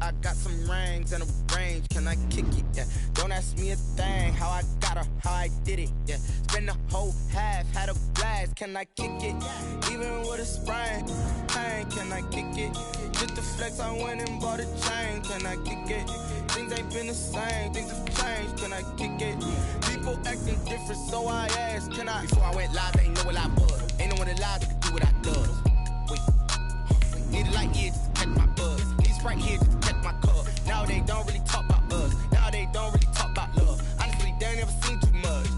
I got some rings and a range, can I kick it? Yeah, don't ask me a thing, how I got her, how I did it. Yeah, spend the whole half, had a blast, can I kick it? Even with a sprain, pain, can I kick it? Just the flex, I went and bought a chain, can I kick it? Things ain't been the same, things have changed, can I kick it? People acting different, so I asked, can I? Before I went live, they ain't know what I was. Ain't no one alive that could do what I does. Wait, needed like years just to catch my buzz. These right here just to catch my cup. Now they don't really talk about us. Now they don't really talk about love. Honestly, they ain't never seen too much.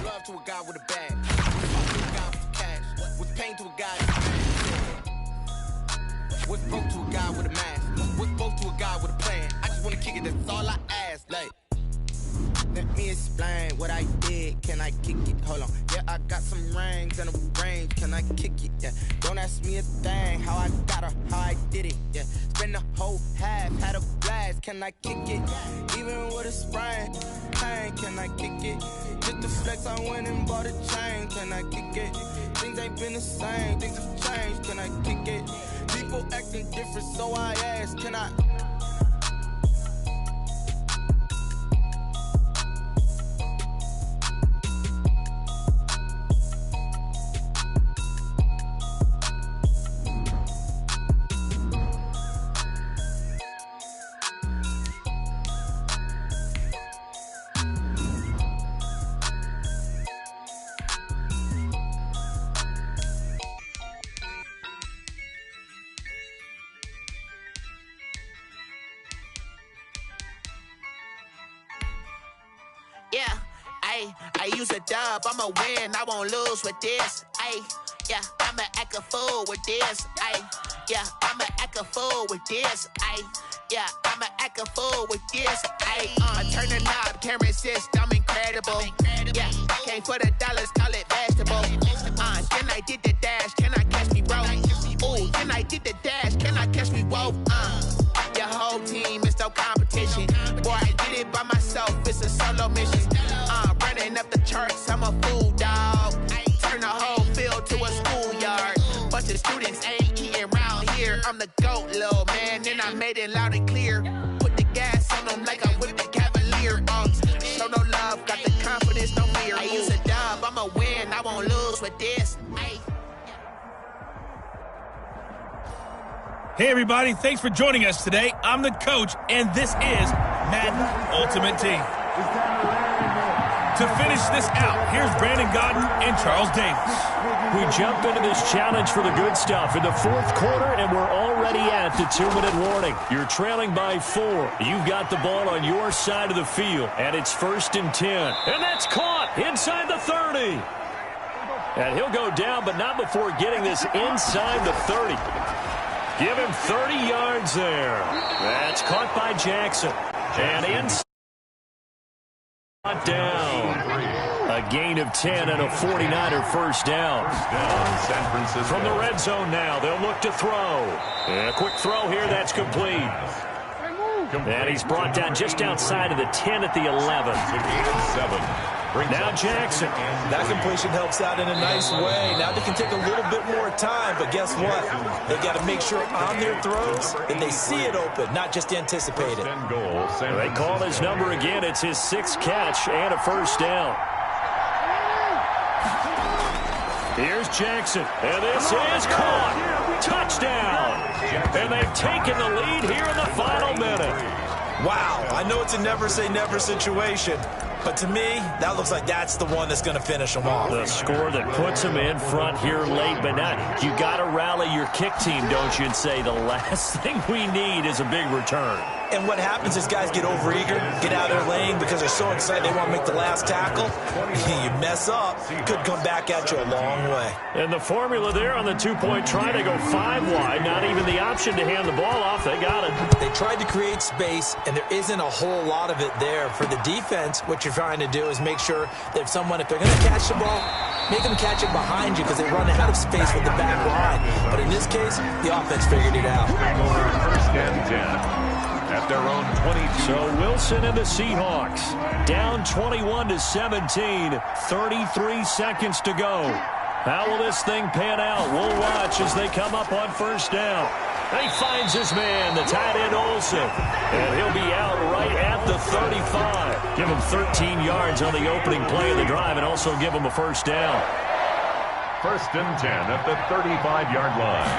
Love to a guy with a bag. Talk to a guy with cash. What's pain to a guy that's mad? What's broke to a guy with a mask? What's broke to a guy with a plan? I just wanna kick it, that's all I ask. Like, let me explain what I did. Can I kick it? Hold on. Yeah, I got some rings and a range. Can I kick it? Yeah. Don't ask me a thing. How I got her, how I did it. Yeah. Spend the whole half, had a blast. Can I kick it? Even with a sprain, pain. Can I kick it? Just the flex, I went and bought a chain. Can I kick it? Things ain't been the same. Things have changed. Can I kick it? People acting different, so I ask. Can I? Yeah, I use a dub, I'ma win, I won't lose with this. Yeah, I'ma act a fool with this. Yeah, I'ma act a fool with this. Yeah, I'ma act a fool with this. I turn the knob, camera assist, I'm incredible. Yeah, came for the dollars, call it vegetable. Then I did the dash, can I catch me, bro? Ooh, then I did the dash, can I catch me, whoa? Your whole team is no competition. Boy, I did it by myself, it's a solo mission. Running up the charts, I'm a fool, dog. Turn the whole field to a schoolyard. Bunch of students ain't eating round here. I'm the GOAT, little man, and I made it loud and clear. Put the gas on them like I whipped the Cavalier. Show no love, got the confidence, no fear. I use a dub, I'ma win, I won't lose with this. Hey everybody, thanks for joining us today. I'm the coach, and this is Madden Ultimate Team. To finish this out, here's Brandon Godden and Charles Davis. We jump into this challenge for the good stuff in the fourth quarter, and we're already at the 2-minute warning. You're trailing by 4. You've got the ball on your side of the field, and it's 1st and 10. And that's caught inside the 30. And he'll go down, but not before getting this inside the 30. Give him 30 yards there. That's caught by Jackson. And inside down. A gain of 10 and a 49er first down. From the red zone now, they'll look to throw. And a quick throw here, that's complete. And he's brought down just outside of the 10 at the 11. Now Jackson. That completion helps out in a nice way. Now they can take a little bit more time, but guess what? They got to make sure on their throws that they see it open, not just anticipate it. They call his number again. It's his 6th catch and a first down. Here's Jackson, and this is caught. Touchdown. And they've taken the lead here in the final minute. Wow, I know it's a never-say-never situation, but to me, that looks like that's the one that's going to finish them off. The score that puts them in front here late, but now you got to rally your kick team, don't you, and say the last thing we need is a big return. And what happens is guys get overeager, get out of their lane because they're so excited they want to make the last tackle. You mess up, could come back at you a long way. And the formula there on the 2-point try to go 5 wide, not even the option to hand the ball off. They got it. They tried to create space, and there isn't a whole lot of it there. For the defense, what you're trying to do is make sure that if they're going to catch the ball, make them catch it behind you because they run out of space with the back line. But in this case, the offense figured it out. First and 10. At their own 20. So Wilson and the Seahawks down 21-17, 33 seconds to go. How will this thing pan out? We'll watch as they come up on first down. And he finds his man, the tight end Olsen. And he'll be out right at the 35. Give him 13 yards on the opening play of the drive and also give him a first down. 1st and 10 at the 35-yard line.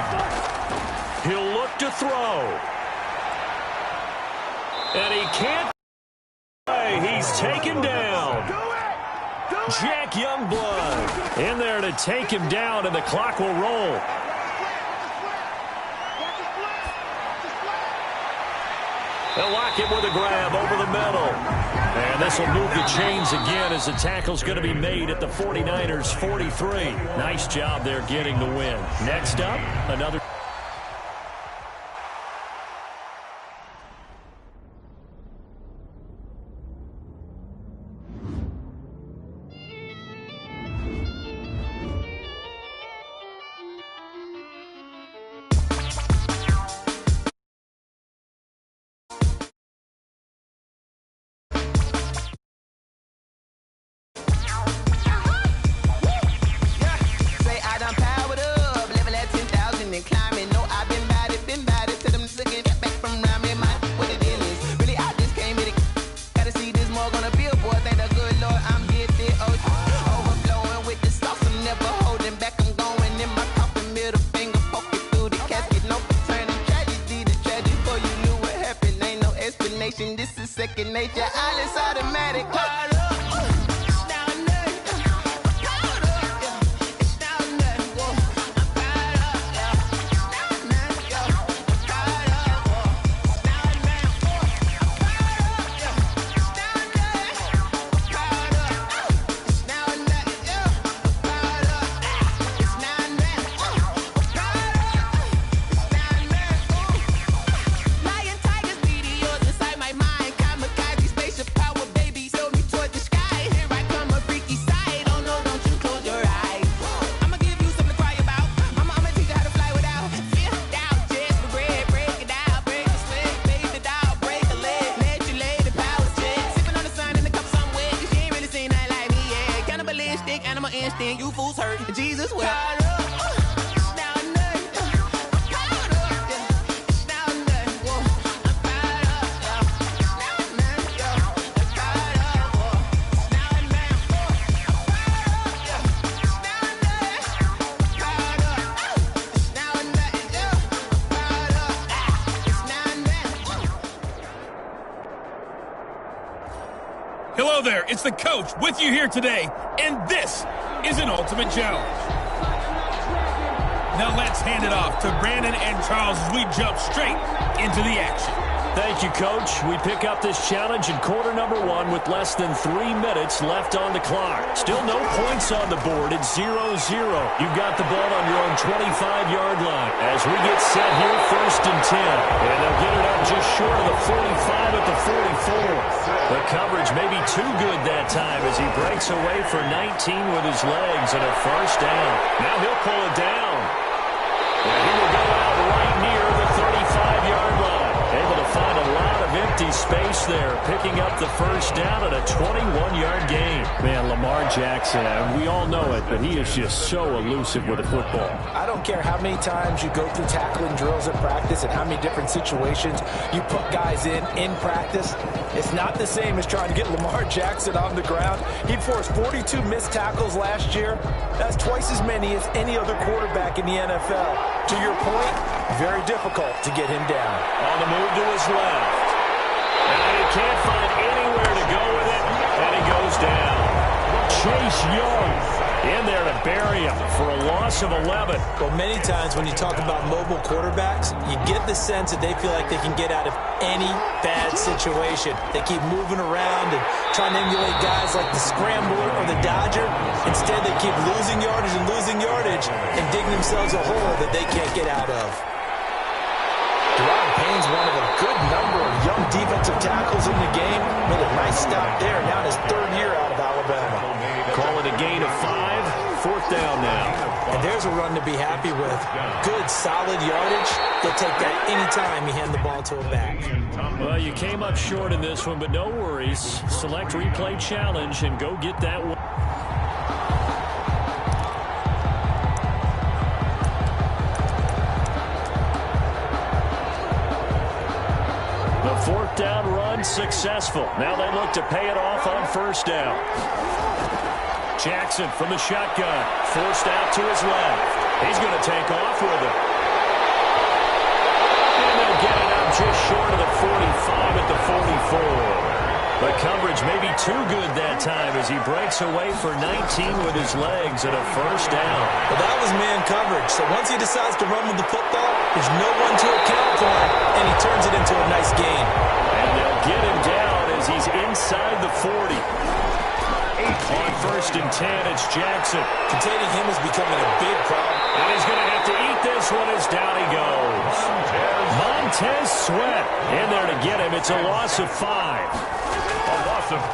He'll look to throw. And he can't. He's taken down. Jack Youngblood in there to take him down, and the clock will roll. They'll lock him with a grab over the middle. And this will move the chains again as the tackle's going to be made at the 49ers 43. Nice job there getting the win. Next up, another. This is second nature. All is automatic. You fools hurt. Jesus will. Hello there, it's the coach with you here today, and this is an Ultimate Challenge. Now let's hand it off to Brandon and Charles as we jump straight into the action. Thank you, Coach. We pick up this challenge in quarter number 1 with less than 3 minutes left on the clock. Still no points on the board. It's 0-0. You've got the ball on your own 25-yard line as we get set here, 1st and 10. And they'll get it up just short of the 45 at the 44. The coverage may be too good that time as he breaks away for 19 with his legs and a first down. Now he'll pull it down. And he will go out right near the 35-yard line. Able to find a lot of empty space there, picking up the first down at a 21-yard gain. Man, Lamar Jackson, we all know it, but he is just so elusive with the football. I don't care how many times you go through tackling drills at practice and how many different situations you put guys in practice. It's not the same as trying to get Lamar Jackson on the ground. He forced 42 missed tackles last year. That's twice as many as any other quarterback in the NFL. To your point, very difficult to get him down. On the move to his left. And he can't find anywhere to go with it, and he goes down. Chase Young in there to bury him for a loss of 11. Well, many times when you talk about mobile quarterbacks, you get the sense that they feel like they can get out of any bad situation. They keep moving around and trying to emulate guys like the Scrambler or the Dodger. Instead, they keep losing yardage and digging themselves a hole that they can't get out of. Deron Payne's one of a good number of young defensive tackles in the game. Made a nice stop there, now in his 3rd year out of Alabama. Call it a gain of 5, 4th down now. And there's a run to be happy with. Good, solid yardage. They'll take that any time you hand the ball to a back. Well, you came up short in this one, but no worries. Select replay challenge and go get that one. The fourth down run successful. Now they look to pay it off on first down. Jackson from the shotgun. Forced out to his left. He's going to take off with it. And they'll get it up just short of the 45 at the 44. The coverage may be too good that time as he breaks away for 19 with his legs and a first down. Well, that was man coverage. So once he decides to run with the football, there's no one to account for him, and he turns it into a nice gain. And they'll get him down as he's inside the 40. On first and 10, it's Jackson. Containing him is becoming a big problem. And he's going to have to eat this one as down he goes. Montez Sweat in there to get him. It's a loss of 5.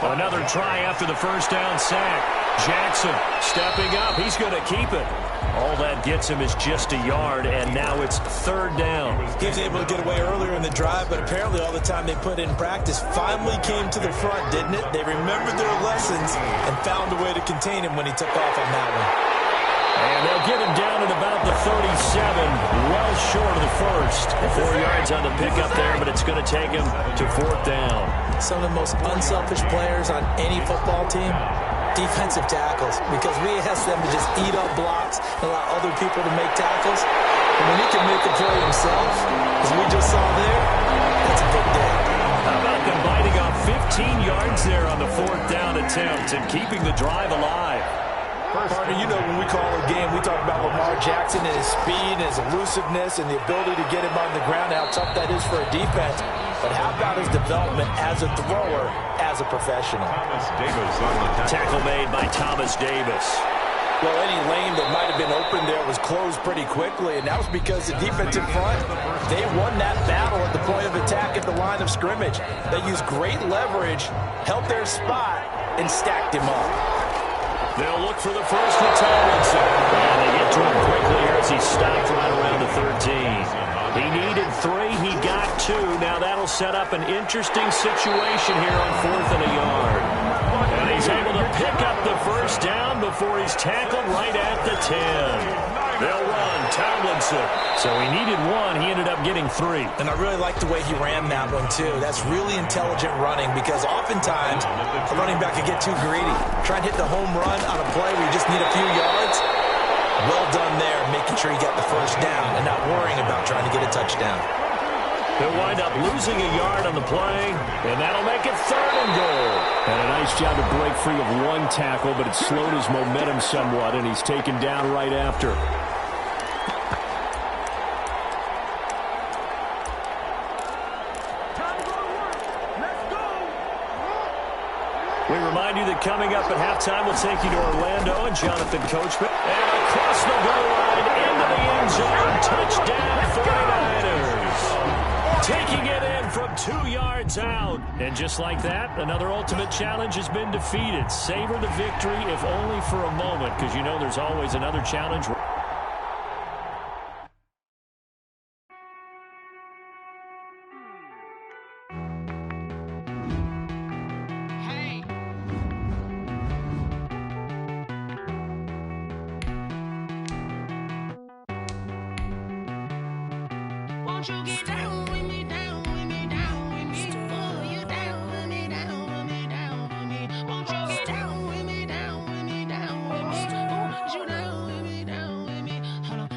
Another try after the first down sack. Jackson stepping up. He's going to keep it. All that gets him is just a yard, and now it's third down. He was able to get away earlier in the drive, but apparently all the time they put in practice finally came to the front, didn't it? They remembered their lessons and found a way to contain him when he took off on that one. And they'll get him down at about the 37, well short of the first. 4 yards on the pickup there, but it's going to take him to fourth down. Some of the most unselfish players on any football team, defensive tackles, because we ask them to just eat up blocks and allow other people to make tackles. And when he can make a play himself, as we just saw there, that's a big day. How about them biting off 15 yards there on the fourth down attempt and keeping the drive alive? Partner, you know when we call a game, we talk about Lamar Jackson and his speed and his elusiveness and the ability to get him on the ground, how tough that is for a defense. But how about his development as a thrower, as a professional? Tackle made by Thomas Davis. Well, any lane that might have been open there was closed pretty quickly, and that was because the defensive front, they won that battle at the point of attack at the line of scrimmage. They used great leverage, held their spot, and stacked him up. They'll look for the first with Tomlinson. And they get to him quickly here as he stopped right around the 13. He needed 3. He got 2. Now that'll set up an interesting situation here on fourth and a yard. And he's able to pick up the first down before he's tackled right at the 10. They'll run Tomlinson. So he needed 1. He ended up getting 3. And I really like the way he ran that one, too. That's really intelligent running because oftentimes a running back can get too greedy. Try and hit the home run on a play where you just need a few yards. Well done there, making sure you got the first down and not worrying about trying to get a touchdown. They'll wind up losing a yard on the play, and that'll make it third and goal. And a nice job to break free of 1 tackle, but it slowed his momentum somewhat, and he's taken down right after. We remind you that coming up at halftime, we'll take you to Orlando and Jonathan Coachman. And across the goal line, into the end zone, touchdown 49ers. Taking it in from 2 yards out. And just like that, another ultimate challenge has been defeated. Savor the victory, if only for a moment, because you know there's always another challenge. Won't you get down with me, down with me, down with me? Oh, you down with me, down with me, down with me. Won't you get down with me, down with me, down with me? Oh, you down with me, down with me? Hold on.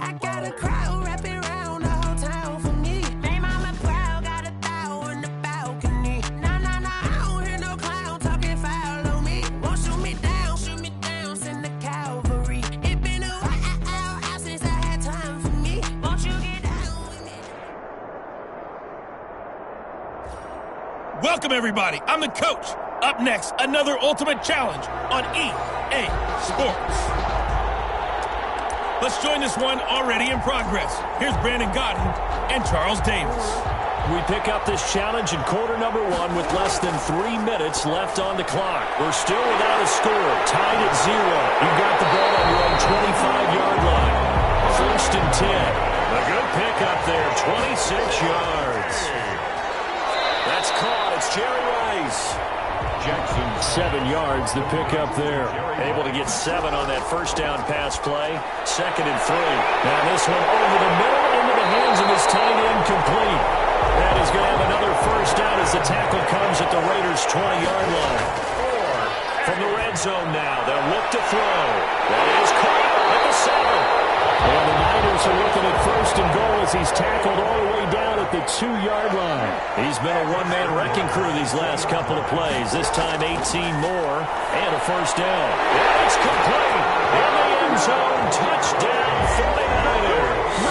I got a crowd wrapping around the whole town for me. They mama proud, got a thou on the balcony. Nah, nah, nah, I don't hear no clown talking foul on me. Won't shoot me down, send the cavalry. It been a while since I had time for me. Won't you get down? Welcome, everybody. I'm the coach. Up next, another ultimate challenge on EA Sports. Let's join this one already in progress. Here's Brandon Godden and Charles Davis. We pick up this challenge in quarter number 1 with less than 3 minutes left on the clock. We're still without a score, tied at 0. You've got the ball on your own 25-yard line. First and 10. A good pickup there, 26 yards. That's caught. It's Jerry Rice. Jackson. 7 yards, the pickup there. Able to get 7 on that first down pass play. Second and 3. Now this one over the middle into the hands of his tight end complete. And he's going to have another zone now. They'll look to throw. That is caught at the 7. And the Niners are looking at first and goal as he's tackled all the way down at the 2-yard line. He's been a one-man wrecking crew these last couple of plays. This time 18 more and a first down. And it's complete. In the end zone, touchdown 49ers.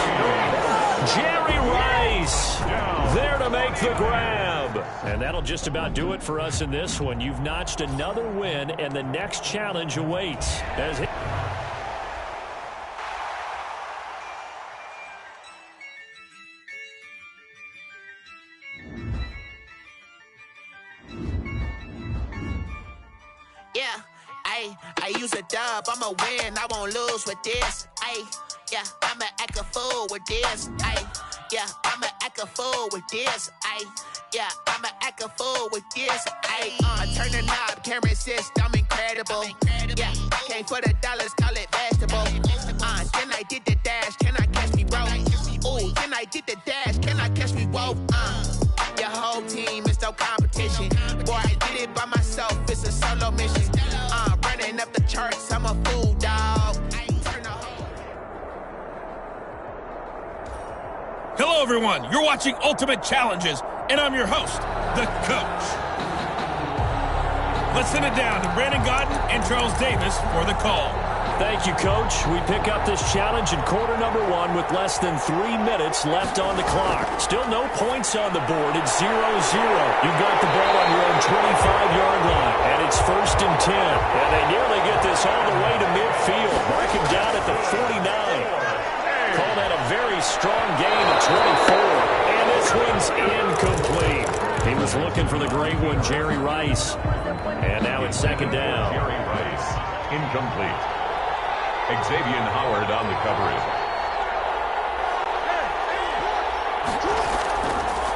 Jerry Rice there to make the grab. And that'll just about do it for us in this one. You've notched another win, and the next challenge awaits. I use a dub, I'ma win, I won't lose with this. Yeah, I'ma act a fool with this. Yeah, I'ma act a fool with this. Yeah, I'ma act a fool with this. Turn the knob, can't resist, I'm incredible. Yeah, came for the dollars, call it vegetable. Then I did the dash, can I catch me, bro? Ooh, then I did the dash, can I catch me, whoa? Your whole team is no competition. Boy, I did it by myself, it's a solo mission. Running up the charts, I'm a fool, dog. Hello, everyone. You're watching Ultimate Challenges, and I'm your host, the Coach. Let's send it down to Brandon Gaudin and Charles Davis for the call. Thank you, Coach. We pick up this challenge in quarter number 1 with less than 3 minutes left on the clock. Still no points on the board. It's 0-0. You've got the ball on your own 25-yard line, and it's first and 10. And they nearly get this all the way to midfield, marking down at the 49. Call that a very strong gain of 24. And this one's incomplete. He was looking for the great one, Jerry Rice. And now it's second down. Jerry Rice, incomplete. Xavier Howard on the coverage.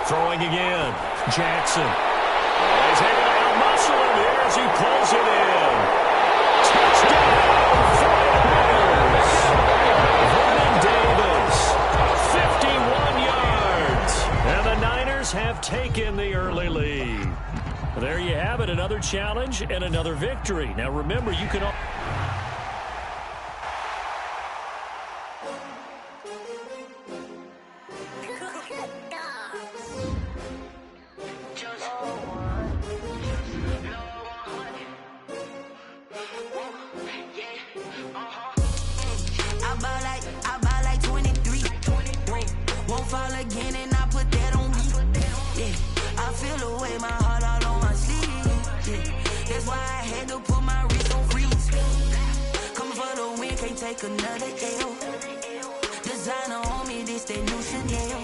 Throwing again. Jackson. He's able to out-muscle him here as he pulls it in. Touchdown, 49ers. Vernon Davis, 51 yards. And the Niners have taken the early lead. There you have it, another challenge and another victory. Now remember, you can... I ball like 23. Won't fall again and I put that on me. Yeah, I feel the way my heart all on my sleeve. Yeah, that's why I had to put my wrist on freeze. Coming for the win, can't take another L. Designer on me, this that new Chanel.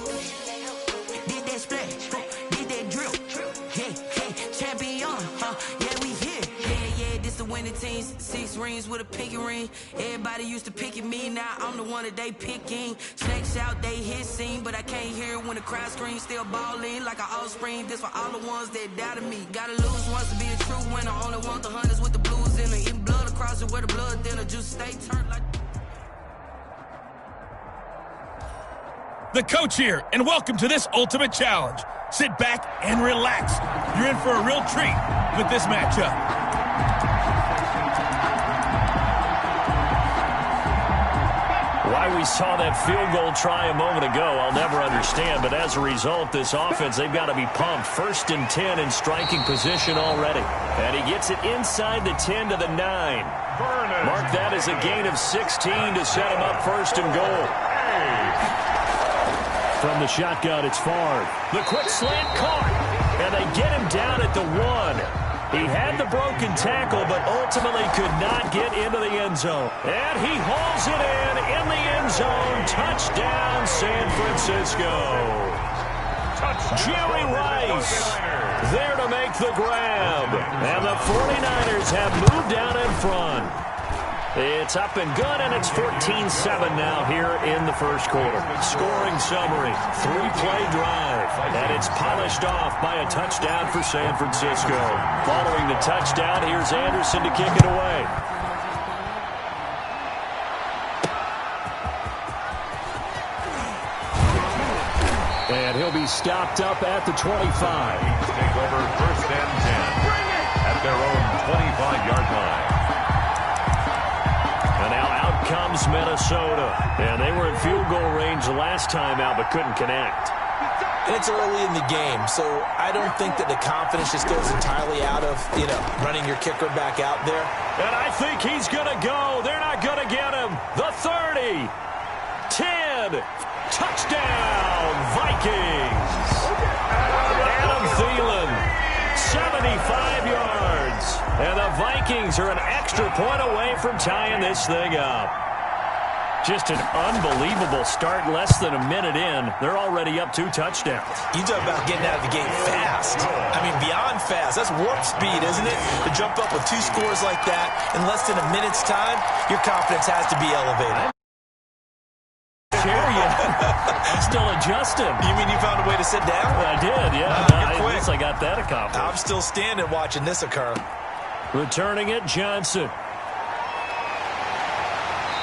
Did that splash, did that drill. Yeah, champion, yeah, we here. Yeah, this the winning team. 6 rings with a pinky ring. Everybody used to pick at me, now I'm the one that they picking. Snakes out, they hit scene, but I can't hear it when the crowd screams. Still balling like an offspring. This for all the ones that doubted me. Gotta lose once to be a true winner. Only want the hunters with the blues in it. Eating blood across it where the blood thinner. Just stay turned like... The coach here, and welcome to this Ultimate Challenge. Sit back and relax. You're in for a real treat with this matchup. Why we saw that field goal try a moment ago, I'll never understand. But as a result, this offense, they've got to be pumped. First and 10 in striking position already. And he gets it inside the 10 to the 9. Mark that as a gain of 16 to set him up first and goal. From the shotgun, it's Favre. The quick slant caught. And they get him down at the 1. He had the broken tackle, but ultimately could not get into the end zone. And he hauls it in the end zone. Touchdown, San Francisco. Jerry Rice there to make the grab. And the 49ers have moved out in front. It's up and good, and it's 14-7 now here in the first quarter. Scoring summary, 3-play drive, and it's polished off by a touchdown for San Francisco. Following the touchdown, here's Anderson to kick it away. And he'll be stopped up at the 25. Take over first and 10 at their own 25-yard line. comes Minnesota. And they were in field goal range last time out, but couldn't connect. And it's early in the game, so I don't think that the confidence just goes entirely out of, running your kicker back out there. And I think he's going to go. They're not going to get him. The 30. 10. Touchdown, Vikings. Adam Thielen, 75 yards. And the Vikings are an extra point away from tying this thing up. Just an unbelievable start. Less than a minute in, they're already up 2 touchdowns. You talk about getting out of the gate fast. I mean, beyond fast. That's warp speed, isn't it? To jump up with 2 scores like that in less than a minute's time, your confidence has to be elevated. I'm still adjusting. You mean you found a way to sit down? I did, yeah. You're quick. At least I got that accomplished. I'm still standing watching this occur. Returning it, Johnson.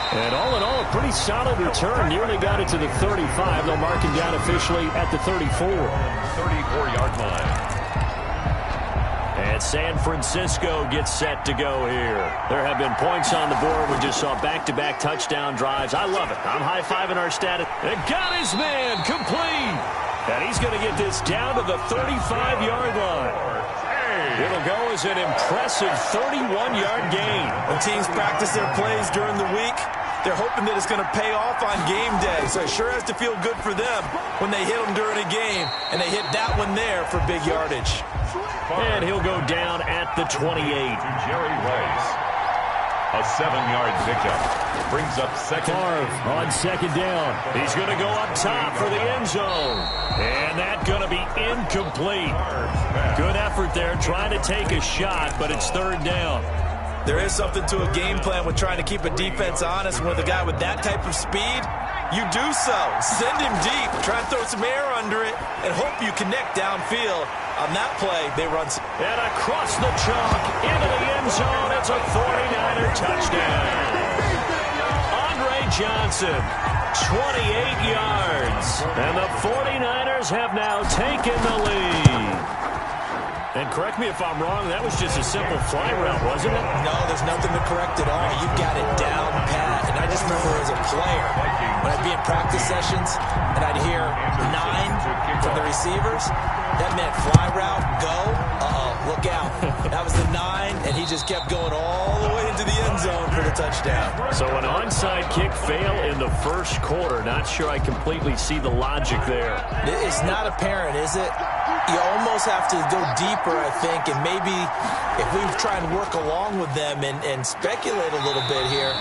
And all in all, a pretty solid return. Nearly got it to the 35. They'll mark him down officially at the 34. 34-yard line. And San Francisco gets set to go here. There have been points on the board. We just saw back-to-back touchdown drives. I love it. I'm high-fiving our status. And got his man complete. And he's going to get this down to the 35-yard line. It'll go as an impressive 31-yard gain. When teams practice their plays during the week, they're hoping that it's going to pay off on game day. So it sure has to feel good for them when they hit them during a game, and they hit that one there for big yardage. And he'll go down at the 28. Jerry Rice. A 7-yard pickup. Brings up second. Favre on second down. He's going to go up top for the end zone. And that's going to be incomplete. Good effort there trying to take a shot, but it's third down. There is something to a game plan with trying to keep a defense honest. With a guy with that type of speed, you do so. Send him deep. Try and throw some air under it and hope you connect downfield. On that play, they run. And across the chalk into the end zone. It's a 49er touchdown. Andre Johnson, 28 yards. And the 49ers have now taken the lead. And correct me if I'm wrong, that was just a simple fly route, wasn't it? No, there's nothing to correct at all. You got it down pat. And I just remember as a player, when I'd be in practice sessions and I'd hear 9 from the receivers, that meant fly route, go, look out. That was the 9, and he just kept going all the way into the end zone for the touchdown. So an onside kick fail in the first quarter. Not sure I completely see the logic there. It's not apparent, is it? You almost have to go deeper, I think, and maybe if we try and work along with them and speculate a little bit here,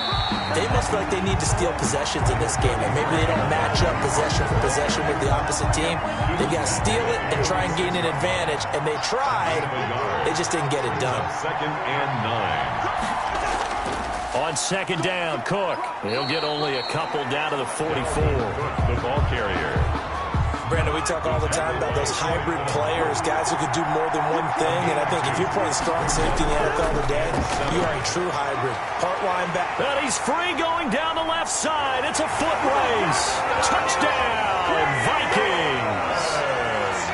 they must feel like they need to steal possessions in this game, and maybe they don't match up possession for possession with the opposite team. They've got to steal it and try and gain an advantage, and they tried. They just didn't get it done. Second and 9. On second down, Cook. He'll get only a couple down to the 44. The ball carrier. Brandon, we talk all the time about those hybrid players, guys who could do more than one thing, and I think if you're playing strong safety in the NFL today, you are a true hybrid. Part linebacker. And he's free going down the left side. It's a foot race. Touchdown, Vikings.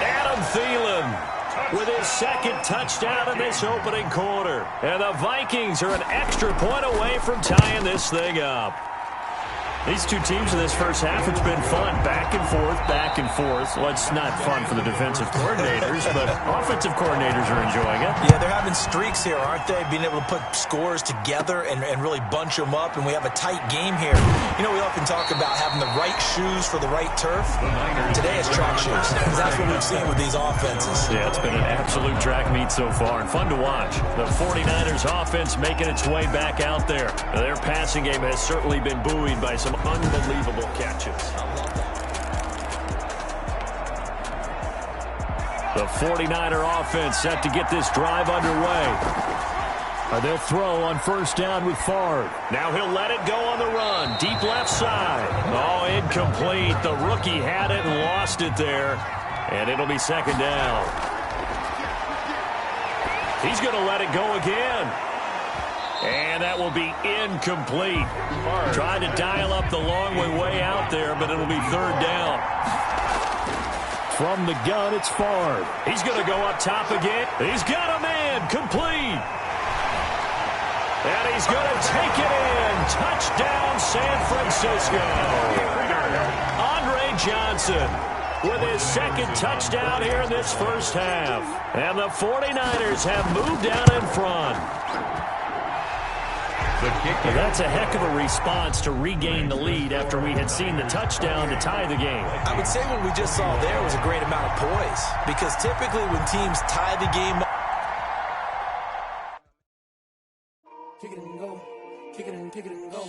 Adam Thielen with his second touchdown in this opening quarter. And the Vikings are an extra point away from tying this thing up. These two teams in this first half, it's been fun. Back and forth, back and forth. Well, it's not fun for the defensive coordinators, but offensive coordinators are enjoying it. Yeah, they're having streaks here, aren't they? Being able to put scores together and really bunch them up, and we have a tight game here. You know, we often talk about having the right shoes for the right turf. Today it's track shoes, because that's what we've seen with these offenses. Yeah, it's been an absolute track meet so far, and fun to watch. The 49ers offense making its way back out there. Their passing game has certainly been buoyed by some unbelievable catches. The 49er offense set to get this drive underway. They'll throw on first down with Favre. Now he'll let it go on the run. Deep left side. Oh, incomplete. The rookie had it and lost it there. And it'll be second down. He's going to let it go again. And that will be incomplete. Trying to dial up the long way out there, but it'll be third down. From the gun, it's Favre. He's going to go up top again. He's got a man. Complete. And he's going to take it in. Touchdown, San Francisco. Andre Johnson with his second touchdown here in this first half. And the 49ers have moved out in front. Well, that's a heck of a response to regain the lead after we had seen the touchdown to tie the game. I would say what we just saw there was a great amount of poise, because typically when teams tie the game up, kick it and go, kick it and kick it and go.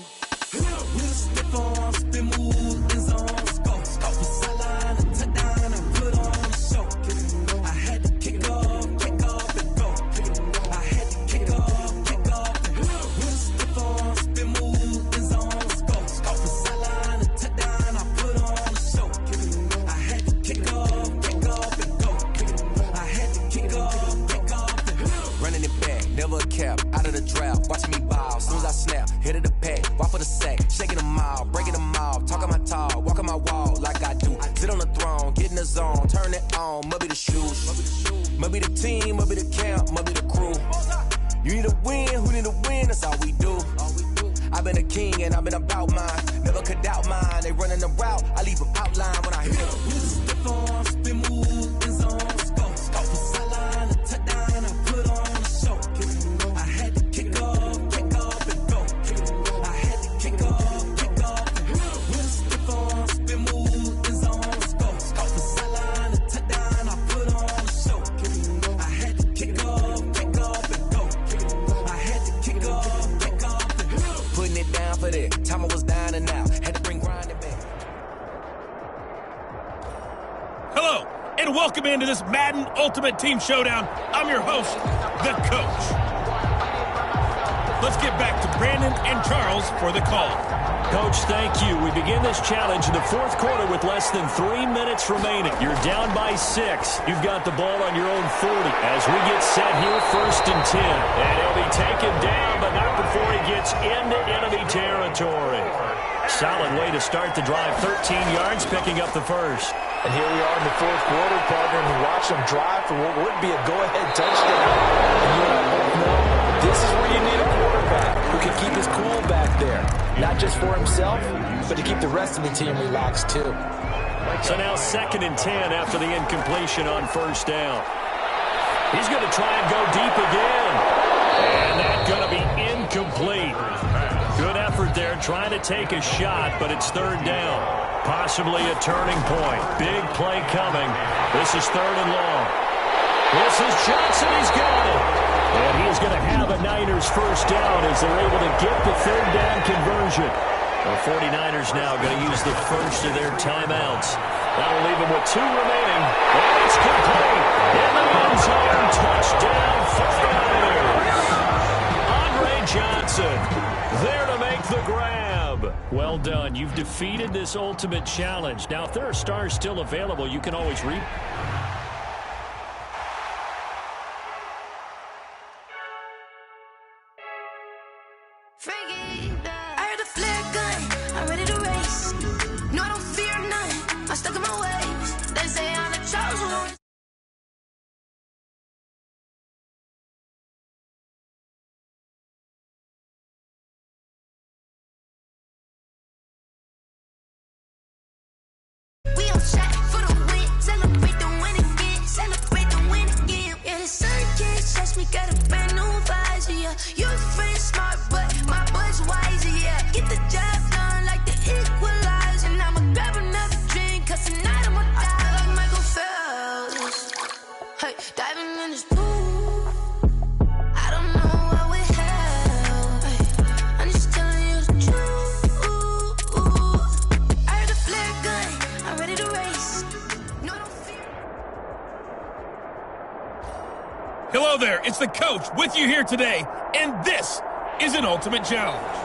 Out of the draft, watching me ball. Soon as I snap, hit of the pack, walk for the sack, shaking them all, breaking them all, talking my tall, walking my wall like I do. Sit on the throne, get in the zone, turn it on, must be the shoes, must be the team, must be the camp, must be the crew. You need a win, who need a win? That's all we do. I've been a king and I've been about mine, never could doubt mine. They running the route, I leave them outline when I hit them. Step on, spin, move, in zone, scope for sideline, a touchdown, I put on a show. Time I was down and out, had to bring grinding back. Hello, and welcome into this Madden Ultimate Team Showdown. I'm your host, the Coach. Let's get back to Brandon and Charles for the call. Coach, thank you. We begin this challenge in the fourth quarter with less than 3 minutes remaining. You're down by 6. You've got the ball on your own 40. As we get set here, 1st and 10. And he'll be taken down, but not before he gets into enemy territory. Solid way to start the drive. 13 yards, picking up the first. And here we are in the fourth quarter, partner, and watch them drive for what would be a go-ahead touchdown. And you and I both know this is where you need a quarterback who can keep his cool back there. Not just for himself, but to keep the rest of the team relaxed too. So now 2nd and 10 after the incompletion on 1st down. He's going to try and go deep again. And that's going to be incomplete. Good effort there trying to take a shot, but it's 3rd down. Possibly a turning point. Big play coming. This is 3rd and long. This is Johnson. He's got it. And he's going to have a Niners first down as they're able to get the 3rd down conversion. The 49ers now going to use the first of their timeouts. That'll leave them with 2 remaining. And it's complete. In the end zone, touchdown 49ers. Andre Johnson there to make the grab. Well done. You've defeated this ultimate challenge. Now, if there are stars still available, you can always read. I heard a flare gun, I'm ready to race. No, I don't fear none, I'm stuck in my ways. They say I'm the chosen one. We on track for the win, celebrate the win again, celebrate the win again. Yeah, the sun can't touch me, got a brand new visor, yeah. You're friend smart, but my boy's wiser, yeah. Get the job done like the equalizer. And I'ma grab another drink, cause tonight I'ma die like Michael Phelps. Hey, diving in this pool, I don't know what would help. Hey, I'm just telling you the truth. I heard a flare gun, I'm ready to race. No, don't fear. Hello there, it's the Coach with you here today, and this is an Ultimate Challenge.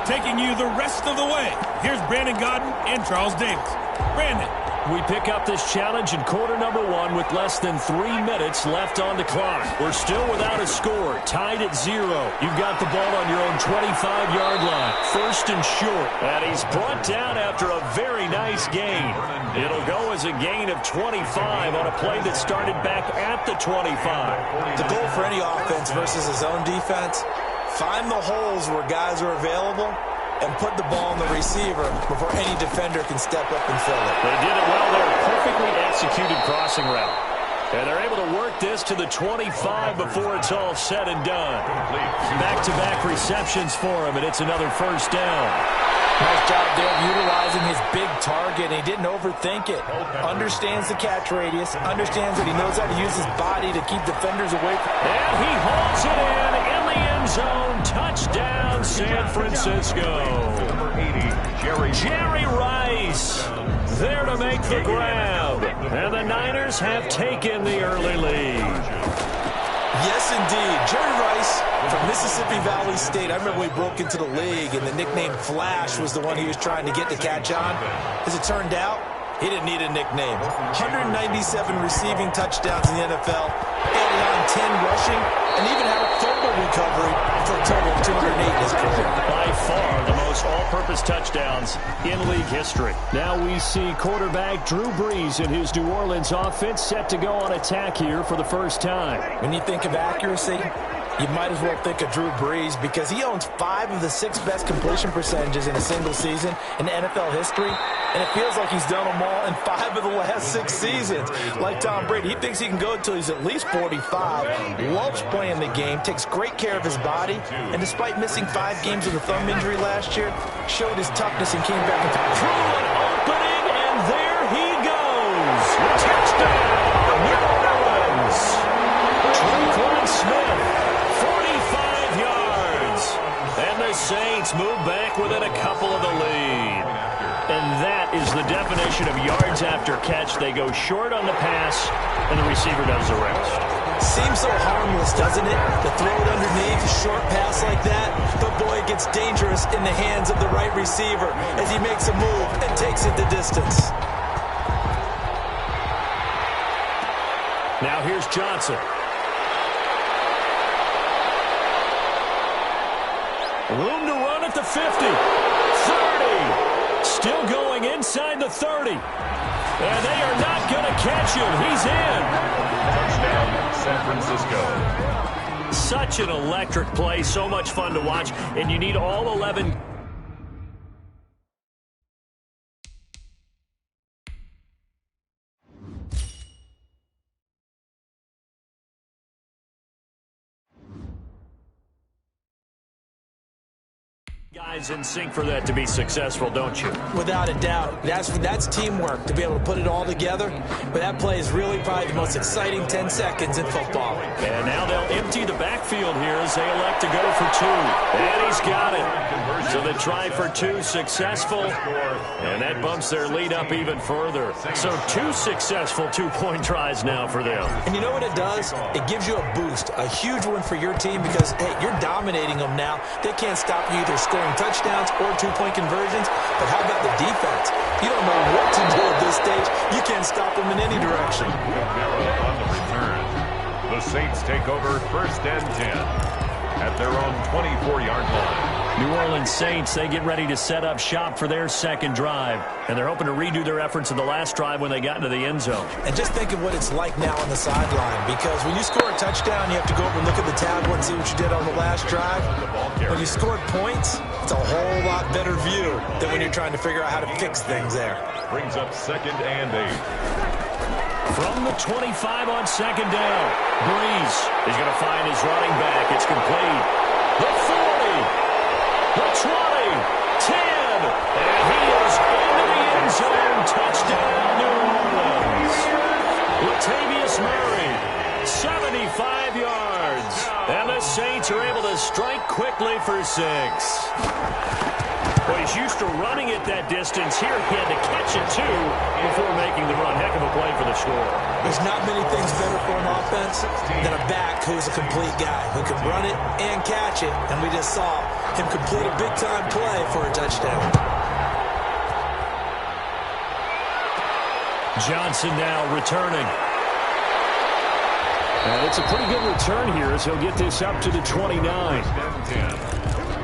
Taking you the rest of the way, here's Brandon Gaudin and Charles Davis. Brandon, We pick up this challenge in quarter number 1 with less than 3 minutes left on the clock. We're still without a score, tied at 0. You've got the ball on your own 25-yard line, first and short. And he's brought down after a very nice gain. It'll go as a gain of 25 on a play that started back at the 25. The goal for any offense versus his own defense, find the holes where guys are available and put the ball on the receiver before any defender can step up and fill it. They did it well there. Perfectly executed crossing route. And they're able to work this to the 25 before it's all said and done. Back-to-back receptions for him, and it's another first down. Nice job there of utilizing his big target, and he didn't overthink it. Understands the catch radius, understands that he knows how to use his body to keep defenders away from him. And he hauls it in the end zone. Touchdown, San Francisco. Number 80, Jerry Rice there to make the grab. And the Niners have taken the early lead. Yes, indeed. Jerry Rice from Mississippi Valley State. I remember when he broke into the league, and the nickname Flash was the one he was trying to get to catch on. As it turned out, he didn't need a nickname. 197 receiving touchdowns in the NFL, added on 10 rushing, and even had a fumble recovery for a total of 208 in his career. By far the most all-purpose touchdowns in league history. Now we see quarterback Drew Brees and his New Orleans offense set to go on attack here for the first time. When you think of accuracy, you might as well think of Drew Brees because he owns 5 of the 6 best completion percentages in a single season in NFL history, and it feels like he's done them all in 5 of the last 6 seasons. Like Tom Brady, he thinks he can go until he's at least 45, loves playing the game, takes great care of his body, and despite missing 5 games with a thumb injury last year, showed his toughness and came back and threw an opening, and there he goes. Touchdown, New Orleans. Tre'Quan Smith, 45 yards. And the Saints move back within a couple of the lead. And that is the definition of yards after catch. They go short on the pass, and the receiver does the rest. Seems so harmless, doesn't it? To throw it underneath, a short pass like that. But boy, it gets dangerous in the hands of the right receiver as he makes a move and takes it the distance. Now here's Johnson. Room to run at the 50. 30. Still going inside the 30. And they are not going to catch him. He's in. touchdown, San Francisco. Such an electric play. So much fun to watch. And you need all 11. Guys in sync for that to be successful, don't you? Without a doubt. That's teamwork to be able to put it all together. But that play is really probably the most exciting 10 seconds in football. And now they'll empty the backfield here as they elect to go for 2. And he's got it. So the try for 2 successful. And that bumps their lead up even further. So 2 successful 2-point tries now for them. And you know what it does? It gives you a boost, a huge one for your team because, hey, you're dominating them now. They can't stop you either scoring touchdowns or 2-point conversions. But how about the defense? You don't know what to do at this stage. You can't stop them in any direction. On the return, the Saints take over 1st and 10 at their own 24-yard line. New Orleans Saints, they get ready to set up shop for their second drive. And they're hoping to redo their efforts in the last drive when they got into the end zone. And just think of what it's like now on the sideline. Because when you score a touchdown, you have to go over and look at the tablet and see what you did on the last drive. When you scored points, it's a whole lot better view than when you're trying to figure out how to fix things there. Brings up 2nd and 8. From the 25 on 2nd down, Brees is going to find his running back. It's complete. The 40. The 20, 10, and he is into the end zone. Touchdown, New Orleans. Latavius Murray, 75 yards. And the Saints are able to strike quickly for 6. Well, he's used to running it that distance. Here he had to catch it, too, before making the run. Heck of a play for the score. There's not many things better for an offense than a back who's a complete guy who can run it and catch it. And we just saw him complete a big-time play for a touchdown. Johnson now returning. And it's a pretty good return here as he'll get this up to the 29.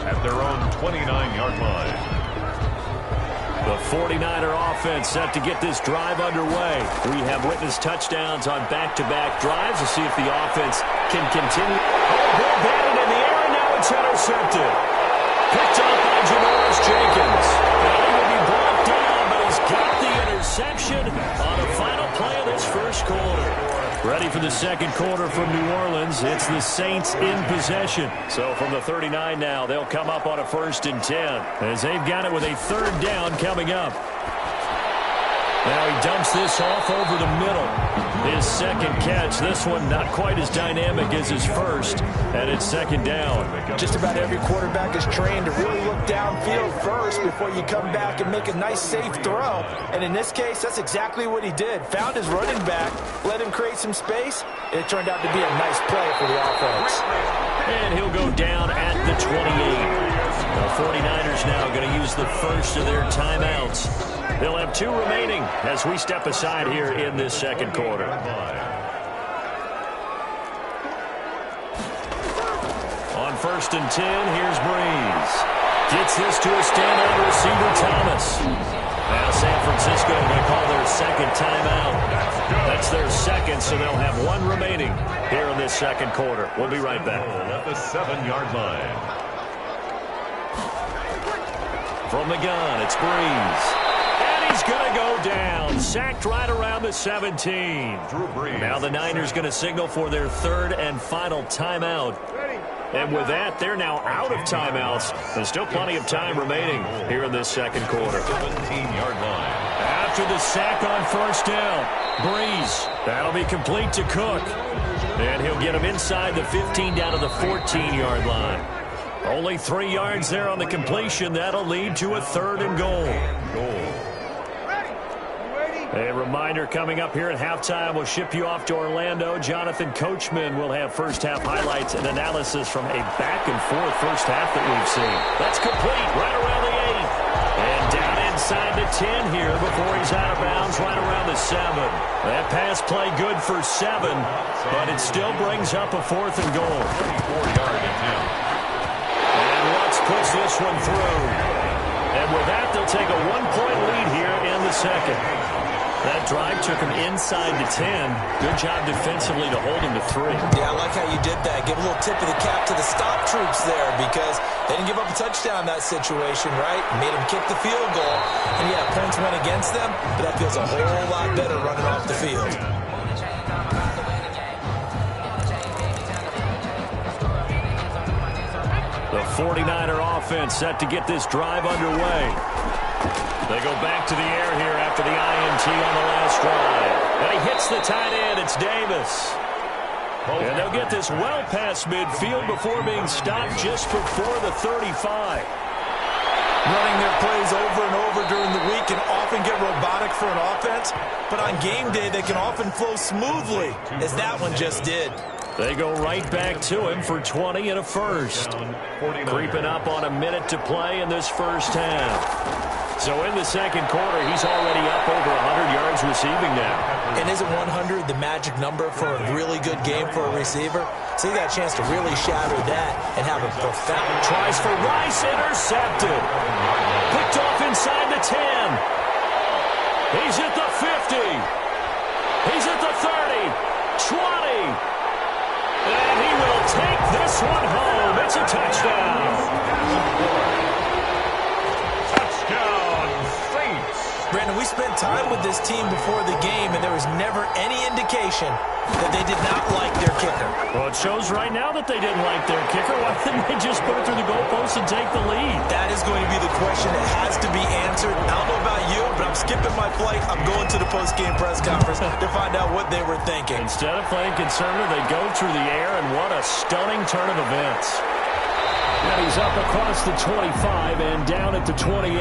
At their own 29-yard line. The 49er offense set to get this drive underway. We have witnessed touchdowns on back-to-back drives to see if the offense can continue. Oh, ball batted in the air, and now it's intercepted. Picked up by Janoris Jenkins. And he will be brought down, but he's got the interception on the final play of this first quarter. Ready for the second quarter from New Orleans. It's the Saints in possession. So from the 39 now, they'll come up on a 1st and 10 as they've got it with a 3rd down coming up. Now he dumps this off over the middle. His second catch. This one not quite as dynamic as his first, and it's 2nd down. Just about every quarterback is trained to really look downfield first before you come back and make a nice, safe throw. And in this case, that's exactly what he did. Found his running back, let him create some space, and it turned out to be a nice play for the offense. And he'll go down at the 28. The 49ers now going to use the first of their timeouts. They'll have 2 remaining as we step aside here in this second quarter. On 1st and 10, here's Breeze. Gets this to a standout receiver, Thomas. Now San Francisco will call their 2nd timeout. That's their 2nd, so they'll have 1 remaining here in this second quarter. We'll be right back. At the 7-yard line. From the gun, it's Breeze. He's going to go down. Sacked right around the 17. Now the Niners going to signal for their 3rd and final timeout. And with that, they're now out of timeouts. There's still plenty of time remaining here in this second quarter. 17-yard line. After the sack on 1st down, Breeze. That'll be complete to Cook. And he'll get him inside the 15 down to the 14-yard line. Only 3 yards there on the completion. That'll lead to a 3rd and goal. A reminder coming up here at halftime. We'll ship you off to Orlando. Jonathan Coachman will have first-half highlights and analysis from a back-and-forth first half that we've seen. That's complete right around the 8. And down inside the 10 here before he's out of bounds right around the 7. That pass play good for 7, but it still brings up a 4th and goal. 24-yard attempt. And Lutz puts this one through. And with that, they'll take a 1-point lead here in the second. That drive took him inside the 10. Good job defensively to hold him to 3. Yeah, I like how you did that. Give a little tip of the cap to the stop troops there because they didn't give up a touchdown in that situation, right? Made them kick the field goal. And, yeah, points went against them, but that feels a whole lot better running off the field. The 49er offense set to get this drive underway. They go back to the air here after the INT on the last drive. And he hits the tight end. It's Davis. And they'll get this well past midfield before being stopped just before the 35. Running their plays over and over during the week can often get robotic for an offense, but on game day they can often flow smoothly, as that one just did. They go right back to him for 20 and a first. Creeping up on a minute to play in this first half. So in the second quarter, he's already up over 100 yards receiving now. And isn't 100 the magic number for a really good game for a receiver? So he got a chance to really shatter that and have a profound... Tries for Rice, intercepted. Picked off inside the 10. He's at the 50. He's at the 30. 20. And he will take this one home. It's a touchdown. Brandon, we spent time with this team before the game, and there was never any indication that they did not like their kicker. Well, it shows right now that they didn't like their kicker. Why didn't they just put it through the goalpost and take the lead? That is going to be the question that has to be answered. I don't know about you, but I'm skipping my flight. I'm going to the post-game press conference to find out what they were thinking. Instead of playing conservative, they go through the air, and what a stunning turn of events. And he's up across the 25 and down at the 28.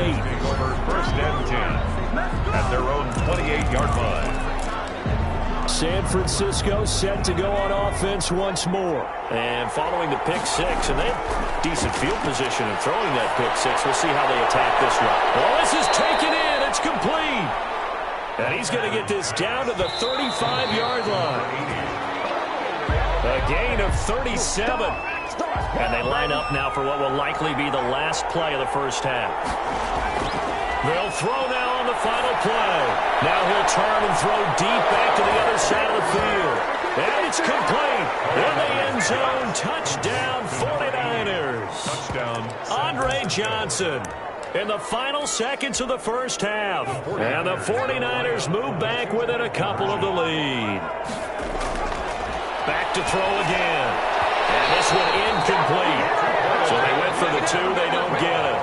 Over 1st and 10 at their own 28-yard line. San Francisco set to go on offense once more. And following the pick 6, and they have decent field position in throwing that pick 6. We'll see how they attack this one. Well, this is taken in. It's complete. And he's going to get this down to the 35-yard line. A gain of 37. And they line up now for what will likely be the last play of the first half. They'll throw now on the final play. Now he'll turn and throw deep back to the other side of the field. And it's complete. In the end zone, touchdown 49ers. Touchdown. Andre Johnson in the final seconds of the first half. And the 49ers move back within a couple of the lead. Back to throw again. And this one incomplete. So they went for the two. They don't get it.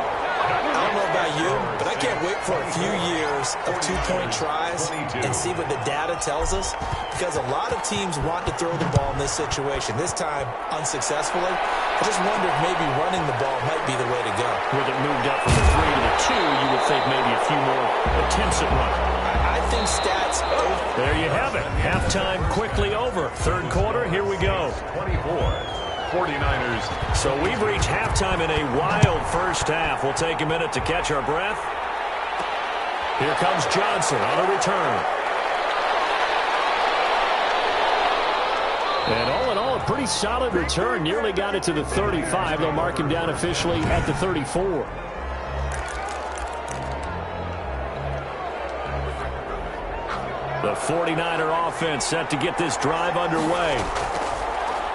I don't know about you, but I can't wait for a few years of two-point tries and see what the data tells us, because a lot of teams want to throw the ball in this situation. This time, unsuccessfully. I just wonder if maybe running the ball might be the way to go. With it moved up from the 3 to the 2, you would think maybe a few more attempts at running. I think stats. There you have it. Halftime quickly over. Third quarter, here we go. 24. 49ers. So we've reached halftime in a wild first half. We'll take a minute to catch our breath. Here comes Johnson on a return. And all in all, a pretty solid return. Nearly got it to the 35. They'll mark him down officially at the 34. The 49er offense set to get this drive underway.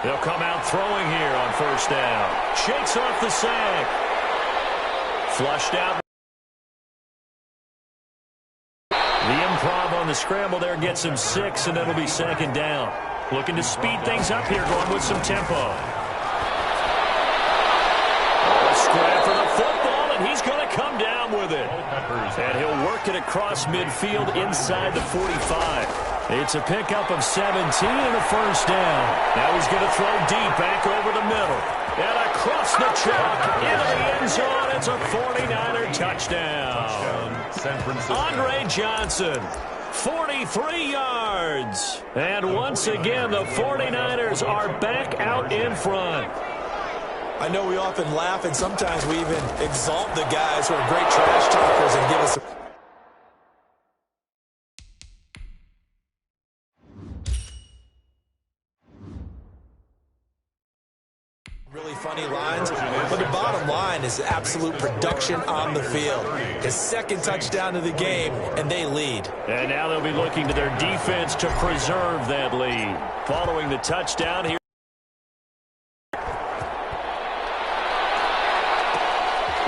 They'll come out throwing here on first down. Shakes off the sack. Flushed out. The improv on the scramble there gets him 6, and it'll be second down. Looking to speed things up here, going with some tempo. A scrap for the football, and he's going to come down with it. And he'll work it across midfield inside the 45. It's a pickup of 17 and a first down. Now he's going to throw deep back over the middle. And across the chalk into the end zone. It's a 49er touchdown. San Francisco. Andre Johnson, 43 yards. And once again, the 49ers are back out in front. I know we often laugh, and sometimes we even exalt the guys who are great trash talkers and give us a really funny lines, but the bottom line is absolute production on the field. His second touchdown of the game, and they lead. And now they'll be looking to their defense to preserve that lead. Following the touchdown here.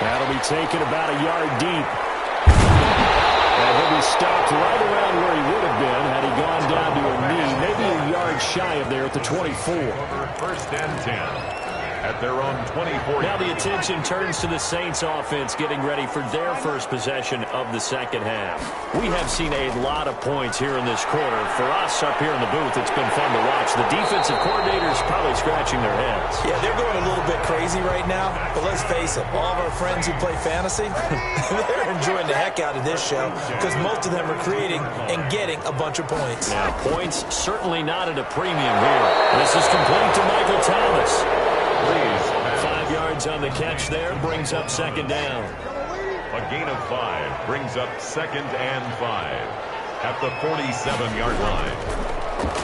That'll be taken about a yard deep. And he'll be stopped right around where he would have been had he gone down to a knee, maybe a yard shy of there at the 24. First and 10. At their own 24. Now the attention turns to the Saints offense getting ready for their first possession of the second half. We have seen a lot of points here in this quarter. For us up here in the booth, it's been fun to watch. The defensive coordinators probably scratching their heads. Yeah, they're going a little bit crazy right now, but let's face it, all of our friends who play fantasy, they're enjoying the heck out of this show because most of them are creating and getting a bunch of points. Now, points certainly not at a premium here. This is complete to Michael Thomas. 5 yards on the catch there, brings up second down. A gain of 5 brings up second and 5 at the 47-yard line.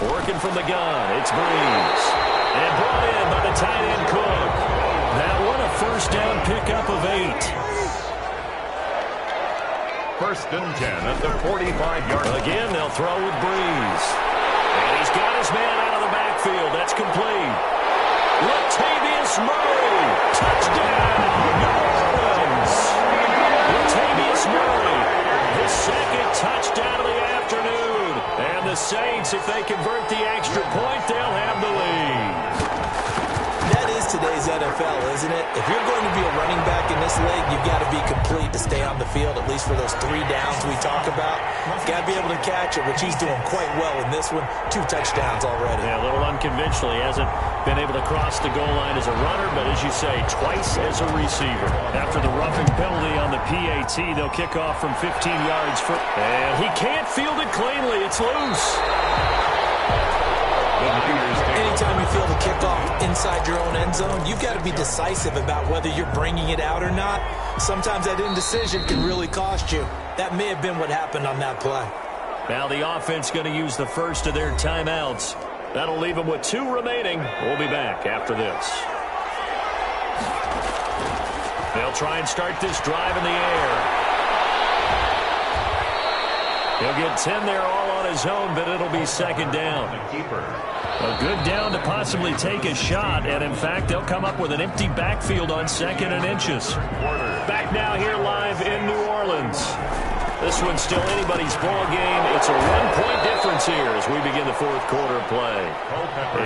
Working from the gun, it's Breeze. And brought in by the tight end Cook. That one a first down pickup of 8. First and 10 at the 45-yard line. Again, they'll throw with Breeze. And he's got his man out of the backfield. That's complete. Latavius Murray, touchdown, New Orleans. Latavius Murray, his second touchdown of the afternoon. And the Saints, if they convert the extra point, they'll have the lead. That is today's NFL, isn't it? If you're going to be a running back in this league, you've got to be complete to stay on the field, at least for those 3 downs we talk about. Got to be able to catch it, which he's doing quite well in this one. 2 touchdowns already. Yeah, a little unconventional. He hasn't been able to cross the goal line as a runner, but as you say, twice as a receiver. After the roughing penalty on the PAT, they'll kick off from 15 yards. And he can't field it cleanly. It's loose. Anytime you field a kickoff inside your own end zone, you've got to be decisive about whether you're bringing it out or not. Sometimes that indecision can really cost you. That may have been what happened on that play. Now the offense going to use the first of their timeouts. That'll leave them with 2 remaining. We'll be back after this. They'll try and start this drive in the air. He'll get 10 there all on his own, but it'll be second down. A good down to possibly take a shot, and in fact, they'll come up with an empty backfield on 2nd and inches. Back now here live in New Orleans. This one's still anybody's ball game. It's a 1-point difference here as we begin the 4th quarter play.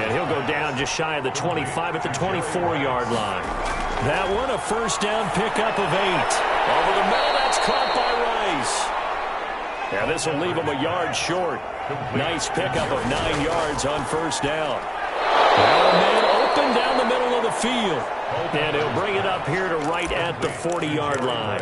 And he'll go down just shy of the 25 at the 24-yard line. That one, a first down pickup of 8. Over the middle, that's caught by Rice. Yeah, this will leave him a yard short. Nice pickup of 9 yards on first down. Now a man open down the middle of the field. And he'll bring it up here to right at the 40-yard line.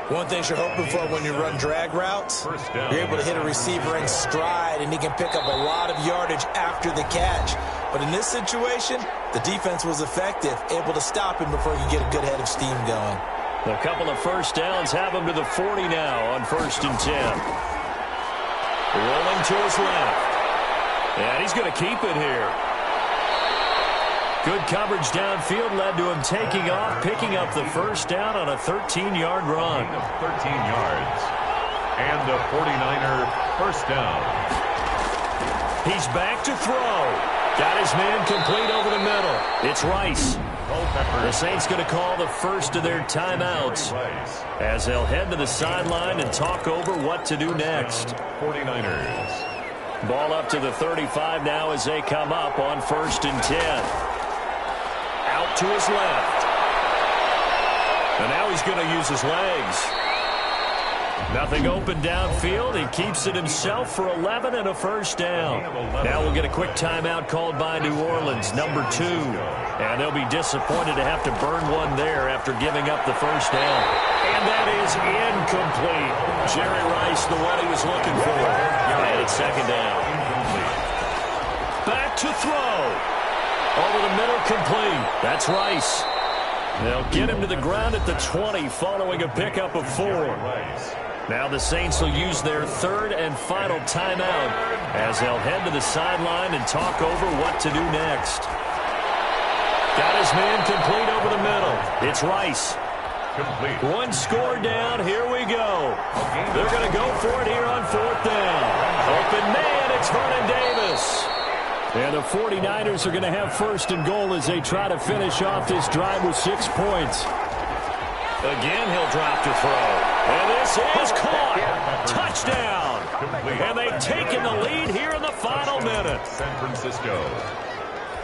One thing you're hoping for when you run drag routes, you're able to hit a receiver in stride, and he can pick up a lot of yardage after the catch. But in this situation, the defense was effective, able to stop him before he could get a good head of steam going. A couple of first downs have him to the 40 now on 1st and 10. Rolling to his left. And he's going to keep it here. Good coverage downfield led to him taking off, picking up the first down on a 13-yard run. 13 yards. And a 49er first down. He's back to throw. Got his man complete over the middle. It's Rice. The Saints going to call the first of their timeouts as they'll head to the sideline and talk over what to do next. 49ers. Ball up to the 35 now as they come up on 1st and 10. Out to his left. And now he's going to use his legs. Nothing open downfield. He keeps it himself for 11 and a first down. Now we'll get a quick timeout called by New Orleans, number 2. And they'll be disappointed to have to burn one there after giving up the first down. And that is incomplete. Jerry Rice, the one he was looking for. And it's second down. Back to throw. Over the middle, complete. That's Rice. They'll get him to the ground at the 20 following a pickup of 4. Now the Saints will use their 3rd and final timeout as they'll head to the sideline and talk over what to do next. Got his man complete over the middle. It's Rice. Complete. One score down. Here we go. They're going to go for it here on 4th down. Open man, it's Vernon Davis. And the 49ers are going to have 1st and goal as they try to finish off this drive with 6 points. Again, he'll drop to throw. And this is caught. Touchdown. And they've taken the lead here in the final minute. San Francisco.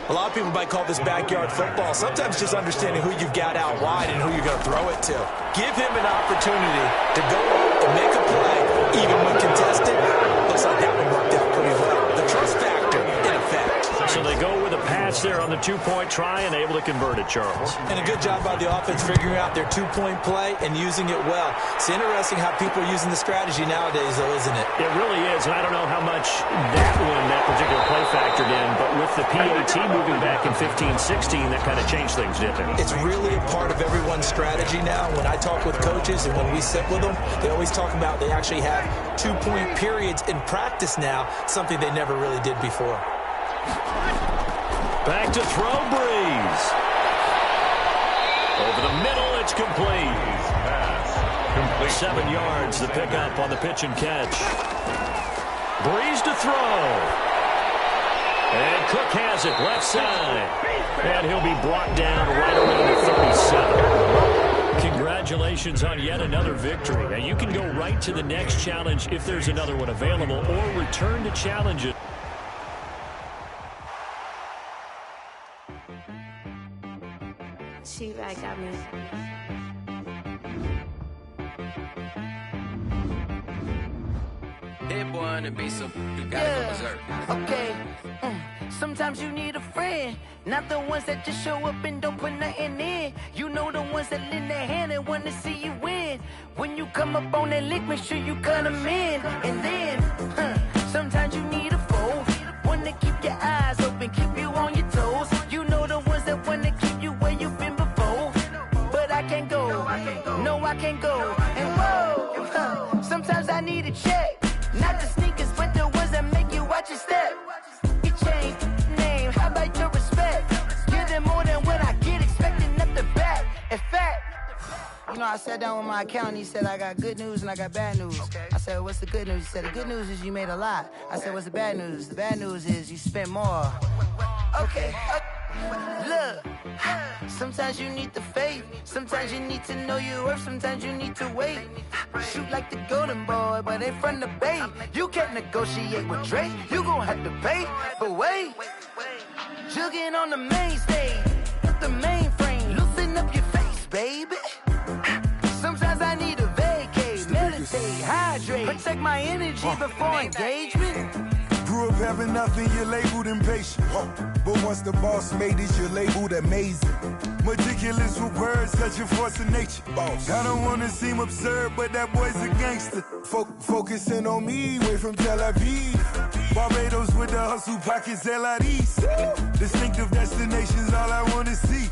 A lot of people might call this backyard football. Sometimes just understanding who you've got out wide and who you're going to throw it to. Give him an opportunity to go up and make a play, even when contested. Looks like that one worked out pretty well. The trust factor, in effect. So they go with a pass there on the 2-point try and able to convert it, Charles. And a good job by the offense figuring out their 2-point play and using it well. It's interesting how people are using the strategy nowadays, though, isn't it? It really is, and I don't know how much that particular play factored in, but with the PAT moving back in 15-16, that kind of changed things, didn't it? It's really a part of everyone's strategy now. When I talk with coaches and when we sit with them, they always talk about they actually have 2-point periods in practice now, something they never really did before. Back to throw, Breeze. Over the middle, it's complete. 7 yards, the pickup on the pitch and catch. Breeze to throw. And Cook has it, left side. And he'll be brought down right around the 37. Congratulations on yet another victory. Now you can go right to the next challenge if there's another one available, or return to challenge it. She right got me. That boy on the beat, so you gotta go berserk. Okay. Sometimes you need a friend, not the ones that just show up and don't put nothing in. You know the ones that lend their hand and want to see you win. When you come up on that lick, make sure you cut them in. And then, sometimes you need a foe, one to keep your eyes open, keep you on your toes. You know the ones that want to keep you where you've been before. But I can't go, no I can't go. And whoa, sometimes I need a check, not the sneakers I sat down with my accountant. He said, I got good news and I got bad news. I said, what's the good news? He said, the good news is you made a lot. I said, what's the bad news? The bad news is you spent more. Okay. Look, sometimes you need the faith. Sometimes you need to know your worth. Sometimes you need to wait. Shoot like the golden boy, but ain't from the bay. You can't negotiate with Drake. You gon' have to pay. But wait, jugging on the main stage, the mainframe, loosen up your face, baby. Sometimes I need a vacate, meditate, hydrate, protect my energy before engagement. Grew up having nothing, you're labeled impatient. But once the boss made it, you're labeled amazing. Meticulous with words, such a force of nature. I don't wanna seem absurd, but that boy's a gangster. Focusing on me, way from Tel Aviv. Barbados with the hustle pockets, LIDs. Distinctive destinations, all I wanna see.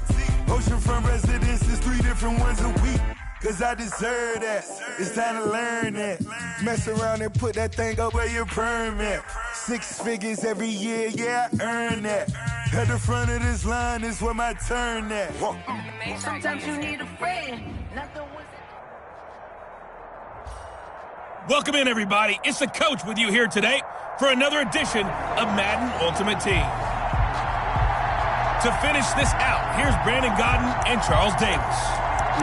Oceanfront residences, 3 different ones a week. Cause I deserve that, it's time to learn that. Mess around and put that thing up where your permit. 6 figures every year, yeah, I earn that. At the front of this line is where my turn at. Sometimes you need a friend. Welcome in, everybody. It's the coach with you here today for another edition of Madden Ultimate Team. To finish this out, here's Brandon Gaudin and Charles Davis.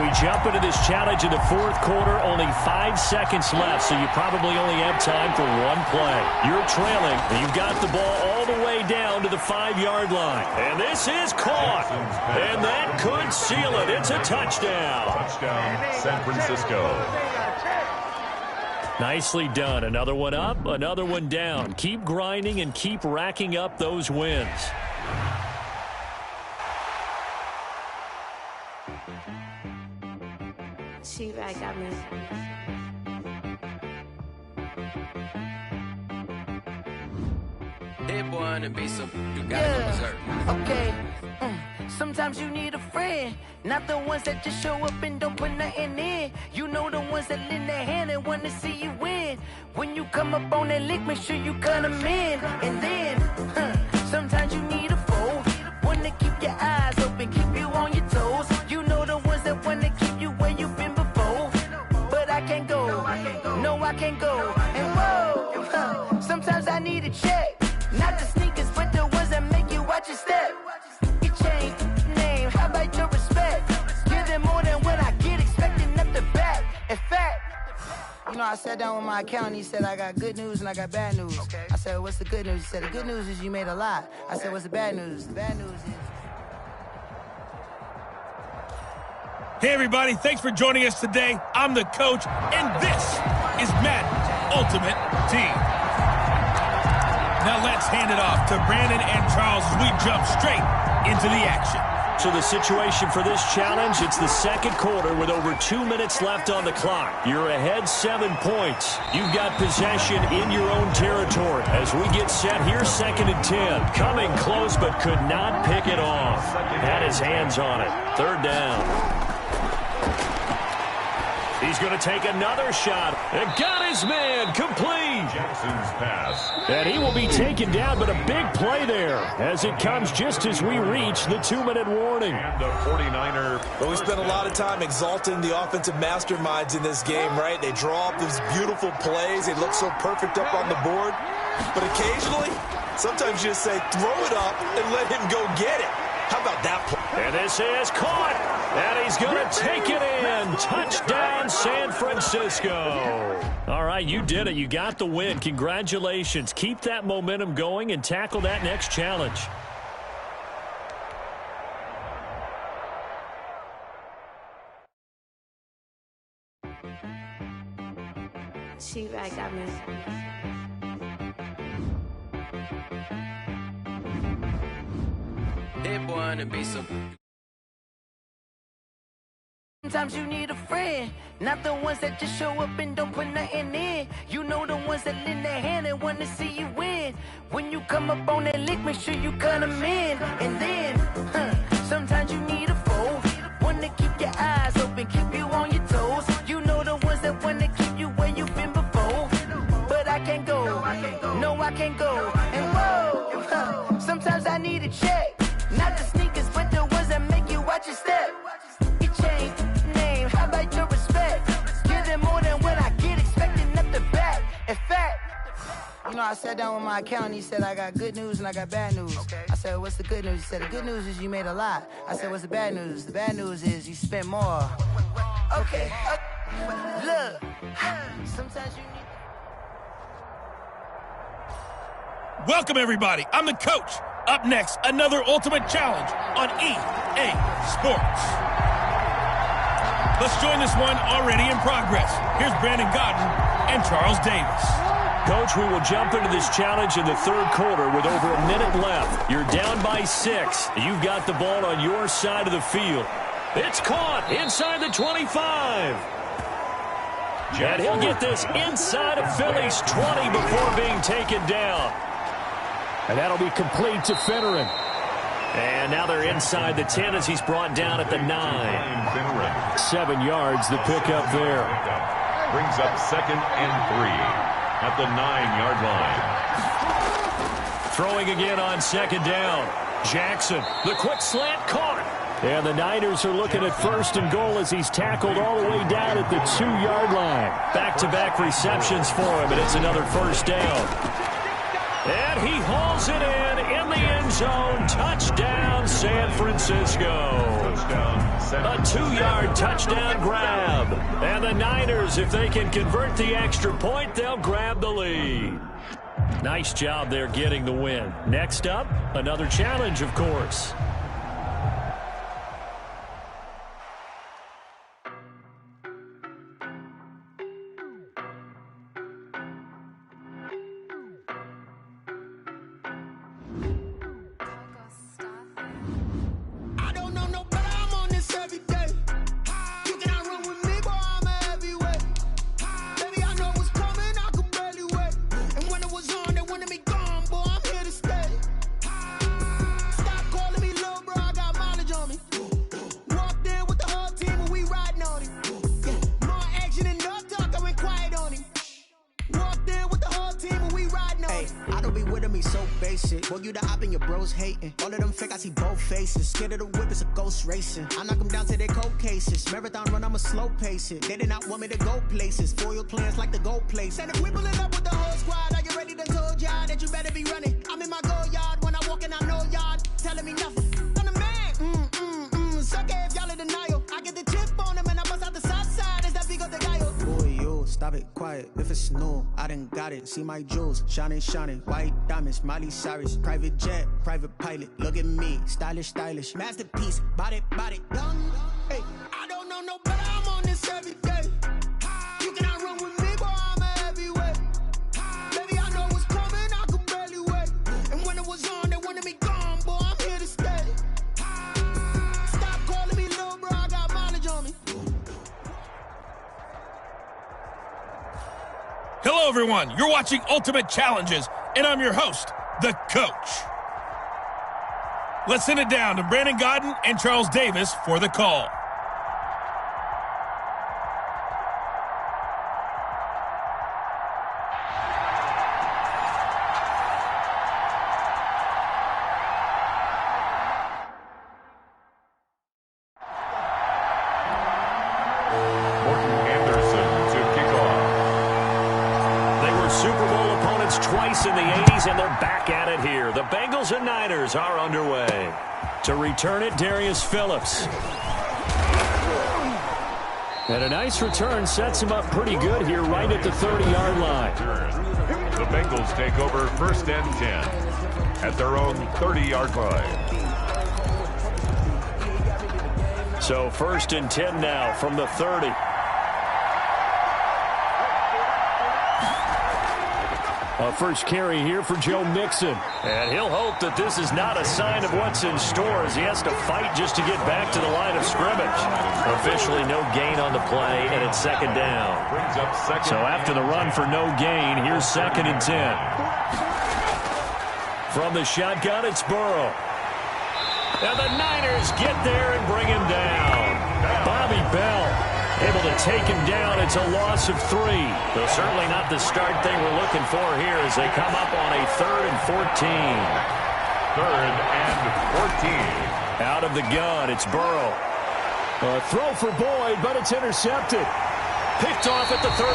We jump into this challenge in the fourth quarter, only 5 seconds left, so you probably only have time for one play. You're trailing, and you've got the ball all the way down to the 5-yard line. And this is caught, and that could seal it. It's a touchdown. Touchdown, San Francisco. Nicely done. Another one up, another one down. Keep grinding and keep racking up those wins. She-Rag got me. That boy on the beat, so you gotta go berserk. Okay. Sometimes you need a friend, not the ones that just show up and don't put nothing in. You know the ones that lend their hand and want to see you win. When you come up on that lick, make sure you cut them in. And then, sometimes you need a foe, one to keep your eyes open, keep you on your toes. You know the ones that want to keep you where you've been before. But I can't go, no I can't go. And whoa, sometimes I need a check, not the sneakers, but the ones that make you watch your step. You change name, how about your respect? Give them more than what I get, expecting nothing back. In fact, you know, I sat down with my accountant. He said, I got good news and I got bad news. I said, what's the good news? He said, the good news is you made a lot. I said, what's the bad news? The bad news is... Hey, everybody. Thanks for joining us today. I'm the coach, and this is Madden Ultimate Team. Now let's hand it off to Brandon and Charles as we jump straight into the action. So the situation for this challenge, it's the second quarter with over 2 minutes left on the clock. You're ahead 7 points. You've got possession in your own territory. As we get set here, 2nd and 10. Coming close but could not pick it off. Had his hands on it. 3rd down. He's going to take another shot. And got his man complete. Jackson's pass. And he will be taken down, but a big play there as it comes just as we reach the 2-minute warning. And a 49er. But we spent a lot of time exalting the offensive masterminds in this game, right? They draw up these beautiful plays. They look so perfect up on the board. But occasionally, sometimes you just say, throw it up and let him go get it. How about that play? And this is caught. And he's going to take it in. Touchdown, San Francisco. All right, you did it. You got the win. Congratulations. Keep that momentum going and tackle that next challenge. She-Rag got me. That boy on the beat, so... Sometimes you need a friend, not the ones that just show up and don't put nothing in. You know the ones that lend their hand and want to see you win. When you come up on that lick, make sure you cut them in. And then, sometimes you need a foe, one to keep your eyes open, keep you on your toes. You know the ones that want to keep you where you've been before. But I can't go, no I can't go. And whoa, sometimes I need a check, not the sneakers, but the ones that make you watch your step. You change name, how about your know, I sat down with my accountant. He said, I got good news and I got bad news. Okay. I said, what's the good news? He said, the good news is you made a lot. I said, what's the bad news? The bad news is you spent more. Okay. Look. Sometimes you need... Welcome, everybody. I'm the coach. Up next, another Ultimate Challenge on EA Sports. Let's join this one already in progress. Here's Brandon Godden and Charles Davis. Coach, we will jump into this challenge in the third quarter with over a minute left. You're down by 6. You've got the ball on your side of the field. It's caught inside the 25. And he'll get this inside of Philly's 20 before being taken down. And that'll be complete to Finneran. And now they're inside the 10 as he's brought down at the 9. 7 yards, the pickup there. Brings up 2nd and 3 at the 9-yard line. Throwing again on 2nd down. Jackson, the quick slant caught. And the Niners are looking at 1st and goal as he's tackled all the way down at the 2-yard line. Back-to-back receptions for him, and it's another 1st down. And he hauls it in the end zone. Touchdown, San Francisco. A 2-yard touchdown grab. And the Niners, if they can convert the extra point, they'll grab the lead. Nice job there getting the win. Next up, another challenge, of course. Boy, you the op and your bros hating. All of them fake, I see both faces. Scared of the whip, it's a ghost racing. I knock them down to their cold cases. Marathon run, I'ma slow pace it. They did not want me to go places. Foil plans like the gold place. And if we pulling up with the whole squad, are you ready to told y'all that you better be running? I'm in my go yard. When I walk in, I know y'all telling me nothing. I'm the man. Suck it if y'all in denial. I get the chip on them and I bust out the south side. Is that big of the guy? Boy, you stop it, quiet. If it's new, I done got it. See my jewels, shining, white diamonds, Miley Cyrus, private jet, private pilot. Look at me, stylish, masterpiece, body, young. Hey, I don't know no better. I'm on this every day. You cannot run with me, boy. I'm a heavyweight. Baby, I know what's coming. I could barely wait. And when it was on, they wanted me gone, boy. I'm here to stay. Stop calling me little bro. I got mileage on me. Hello, everyone. You're watching Ultimate Challenges, and I'm your host, the coach. Let's send it down to Brandon Godden and Charles Davis for the call. In the 80s, and they're back at it here. The Bengals and Niners are underway. To return it, Darius Phillips. And a nice return sets him up pretty good here right at the 30-yard line. The Bengals take over 1st and 10 at their own 30-yard line. So 1st and 10 now from the 30. A first carry here for Joe Mixon. And he'll hope that this is not a sign of what's in store as he has to fight just to get back to the line of scrimmage. Officially no gain on the play, and it's 2nd down. So after the run for no gain, here's 2nd and 10. From the shotgun, it's Burrow. And the Niners get there and bring him down. Bobby Bell able to take him down. It's a loss of 3. Though certainly not the start thing we're looking for here as they come up on a 3rd and 14. 3rd and 14. Out of the gun, it's Burrow. A throw for Boyd, but it's intercepted. Picked off at the 38.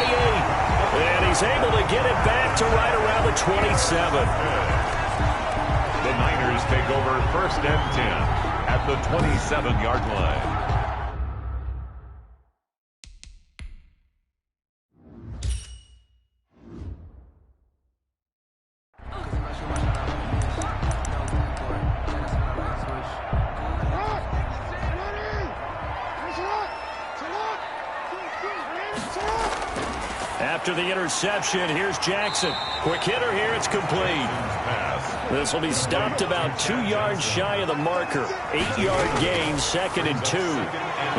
And he's able to get it back to right around the 27. The Niners take over 1st and 10 at the 27-yard line. After the interception, here's Jackson. Quick hitter here, it's complete. This will be stopped about 2 yards shy of the marker. 8-yard gain, 2nd and 2.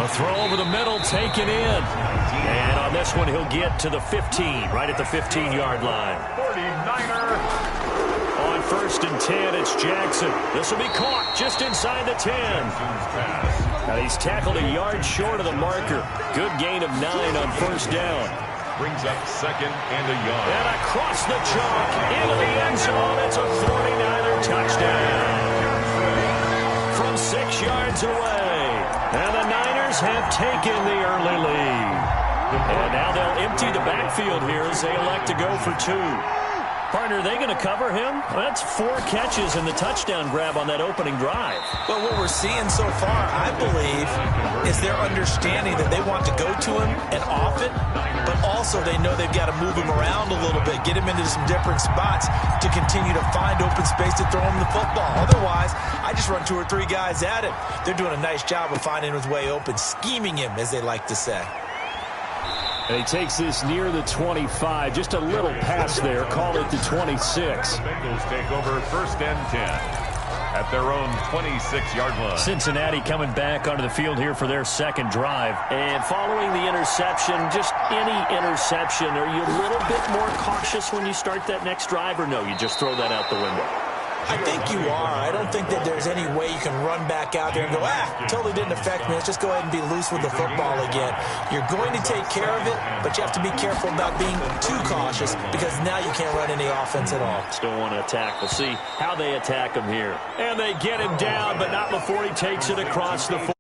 The throw over the middle, taken in. And on this one, he'll get to the 15, right at the 15-yard line. 49er. On 1st and 10, it's Jackson. This will be caught just inside the 10. Now he's tackled a yard short of the marker. Good gain of 9 on 1st down. Brings up 2nd and a yard. And across the chalk, into the end zone. It's a 49er touchdown. From 6 yards away. And the Niners have taken the early lead. And now they'll empty the backfield here as they elect to go for 2. Partner, are they going to cover him? Well, that's 4 catches and the touchdown grab on that opening drive. Well, what we're seeing so far, I believe, is their understanding that they want to go to him and often, but also they know they've got to move him around a little bit, get him into some different spots to continue to find open space to throw him the football. Otherwise, I just run 2 or 3 guys at him. They're doing a nice job of finding his way open, scheming him, as they like to say. And he takes this near the 25. Just a little pass there. Call it the 26. Bengals take over 1st and 10 at their own 26-yard line. Cincinnati coming back onto the field here for their 2nd drive. And following the interception, just any interception, are you a little bit more cautious when you start that next drive, or no, you just throw that out the window? I think you are. I don't think that there's any way you can run back out there and go, totally didn't affect me. Let's just go ahead and be loose with the football again. You're going to take care of it, but you have to be careful about being too cautious because now you can't run any offense at all. Still want to attack. We'll see how they attack him here. And they get him down, but not before he takes it across the 40.